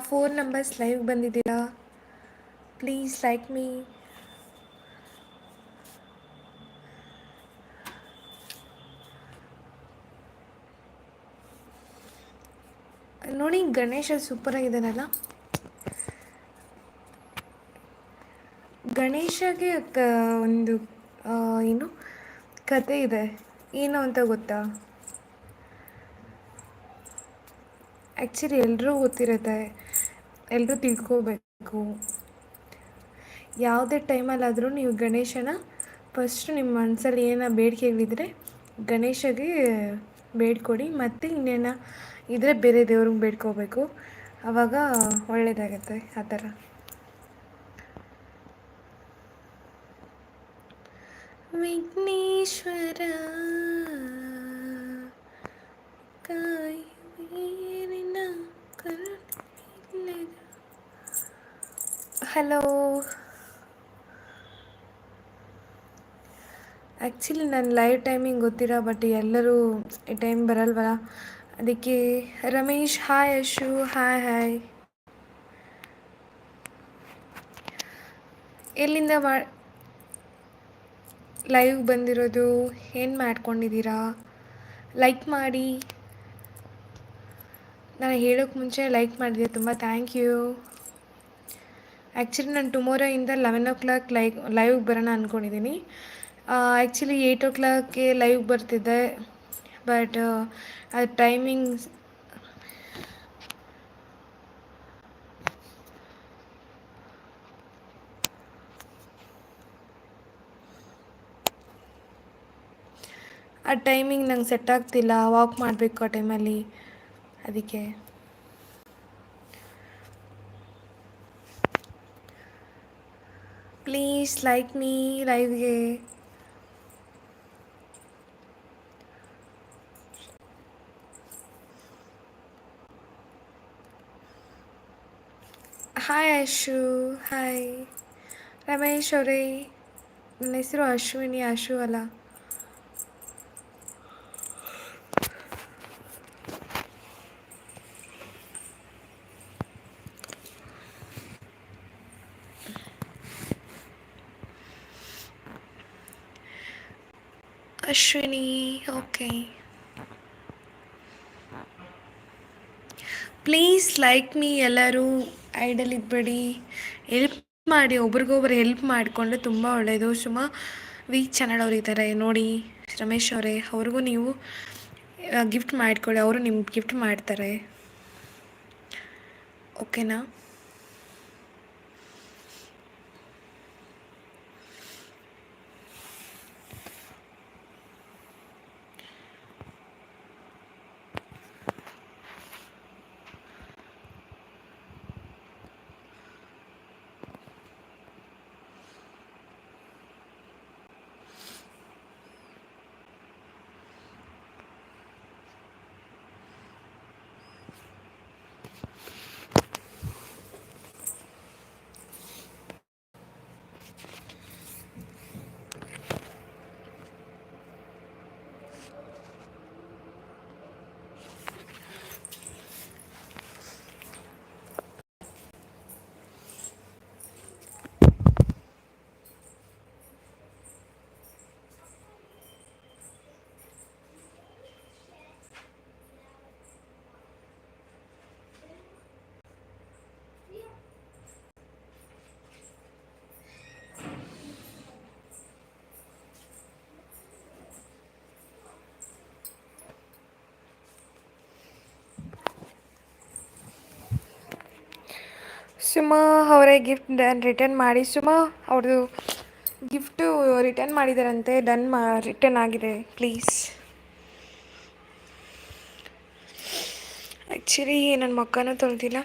4 numbers live ಬಂದಿದ್ದೀರಾ, please like me. ನೋಡಿ ಗಣೇಶ ಸೂಪರಾಗಿದ್ದಾನಲ್ಲ. ಗಣೇಶಗೆ ಒಂದು ಏನು ಕತೆ ಇದೆ, ಏನು ಅಂತ ಗೊತ್ತಾ? ಆ್ಯಕ್ಚುಲಿ ಎಲ್ಲರೂ ಗೊತ್ತಿರುತ್ತೆ, ಎಲ್ಲರೂ ತಿಳ್ಕೋಬೇಕು. ಯಾವುದೇ ಟೈಮಲ್ಲಾದರೂ ನೀವು ಗಣೇಶನ ಫಸ್ಟು ನಿಮ್ಮ ಮನಸ್ಸಲ್ಲಿ ಏನೋ ಬೇಡಿಕೆಗಳಿದ್ರೆ ಗಣೇಶಗೆ ಬೇಡ್ಕೊಡಿ, ಮತ್ತು ಇನ್ನೇನು ಇದ್ರೆ ಬೇರೆ ದೇವ್ರಿಗೆ ಬೇಡ್ಕೋಬೇಕು, ಆವಾಗ ಒಳ್ಳೆಯದಾಗತ್ತೆ. ಆ ಥರ. ವಿಘ್ನೇಶ್ವರ ಹಲೋ. ಆ್ಯಕ್ಚುಲಿ ನನ್ನ ಲೈವ್ ಟೈಮಿಂಗ್ ಗೊತ್ತಿಲ್ಲ, ಬಟ್ ಎಲ್ಲರೂ ಈ ಟೈಮ್ ಬರಲ್ವಲ್ಲ, ಅದಕ್ಕೆ. Ramesh hi, Ashu hi hi. ಎಲ್ಲಿಂದ ಲೈವ್ ಬಂದಿರೋದು? ಏನು ಮಾಡ್ಕೊಂಡಿದ್ದೀರಾ? ಲೈಕ್ ಮಾಡಿ. ನಾನು ಹೇಳೋಕ್ಕೆ ಮುಂಚೆ ಲೈಕ್ ಮಾಡಿದೆ, ತುಂಬ ಥ್ಯಾಂಕ್ ಯು. ಆ್ಯಕ್ಚುಲಿ ನಾನು ಟುಮಾರೋಯಿಂದ 11 o'clock ಲೈವ್ಗೆ ಬರೋಣ ಅಂದ್ಕೊಂಡಿದ್ದೀನಿ. ಆ್ಯಕ್ಚುಲಿ 8 o'clockಗೆ ಲೈವ್ ಬರ್ತಿದ್ದೆ, ಬಟ್ ಅದು ಟೈಮಿಂಗ್ಸ್ ನಂಗೆ ಸೆಟ್ ಆಗ್ತಿಲ್ಲ, ವಾಕ್ ಮಾಡಬೇಕು ಆ ಟೈಮಲ್ಲಿ, ಅದಕ್ಕೆ. ಪ್ಲೀಸ್ ಲೈಕ್ ಮೀ ಲೈವ್ಗೆ. Hi Ashu hi. ರಮೇಶ್ ಅವರೇ, ನನ್ನ ಹೆಸರು ಅಶ್ವಿನಿ, ಅಶು ಅಲ್ಲ. Ashwini, okay. Please like me ಎಲ್ಲರೂ, ಐಡಲ್ ಇದ್ಬೇಡಿ, ಹೆಲ್ಪ್ ಮಾಡಿ, ಒಬ್ರಿಗೊಬ್ರು ಹೆಲ್ಪ್ ಮಾಡಿಕೊಂಡ್ರೆ ತುಂಬ ಒಳ್ಳೆಯದು. ಸುಮಾ ವಿ ಚಾನಲ್ ಅವ್ರು ಇದ್ದಾರೆ ನೋಡಿ, ರಮೇಶ್ ಅವರೇ, ಅವ್ರಿಗೂ ನೀವು ಗಿಫ್ಟ್ ಮಾಡಿಕೊಡಿ, ಅವರು ನಿಮ್ಗೆ ಗಿಫ್ಟ್ ಮಾಡ್ತಾರೆ, ಓಕೆನಾ? ಸುಮಾ ಅವರೇ ಗಿಫ್ಟ್ ರಿಟರ್ನ್ ಮಾಡಿ. ಸುಮಾ ಅವ್ರದ್ದು ಗಿಫ್ಟು ರಿಟರ್ನ್ ಮಾಡಿದಾರಂತೆ, ರಿಟರ್ನ್ ಆಗಿದೆ, ಪ್ಲೀಸ್. ಆ್ಯಕ್ಚುಲಿ ನನ್ನ ಮಕ್ಕನೂ ತೊಳೆದಿಲ್ಲ.